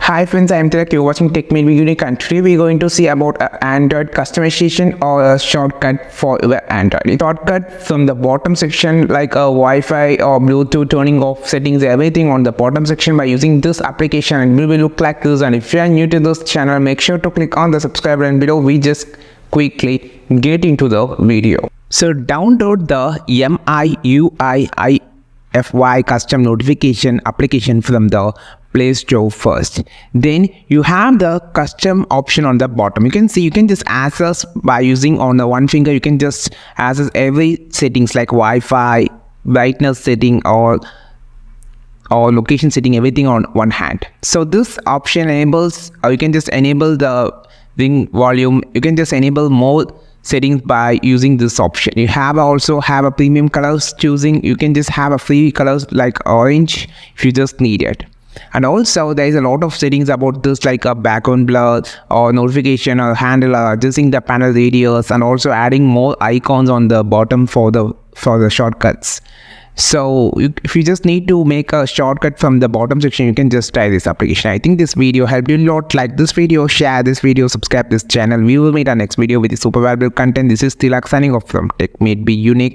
Hi friends, I am Tilak. You're watching Tech Made Me Unique, and today we're going to see about Android customization or a shortcut for the Android. A shortcut from the bottom section like a Wi-Fi or Bluetooth turning off settings, everything on the bottom section by using this application, and it will look like this. And if you are new to this channel, make sure to click on the subscribe button below. We just quickly get into the video. So download the Miui custom notification application from the Play Store first. Then you have the custom option on the bottom. You can see you can just access by using on the one finger. You can just access every settings like Wi-Fi, brightness setting or location setting, everything on one hand. So this option enables, or you can just enable the ring volume. You can just enable more settings by using this option. You also have a premium colors choosing. You can just have a free colors like orange if you just need it. And also there is a lot of settings about this like a background blur or notification or handle or adjusting the panel radius, and also adding more icons on the bottom for the shortcuts. So if you just need to make a shortcut from the bottom section, you can just try this application. I think this video helped you a lot. Like this video, share this video, subscribe this channel. We will meet our next video with super valuable content. This is Tilak signing off from Tech Made Be Unique.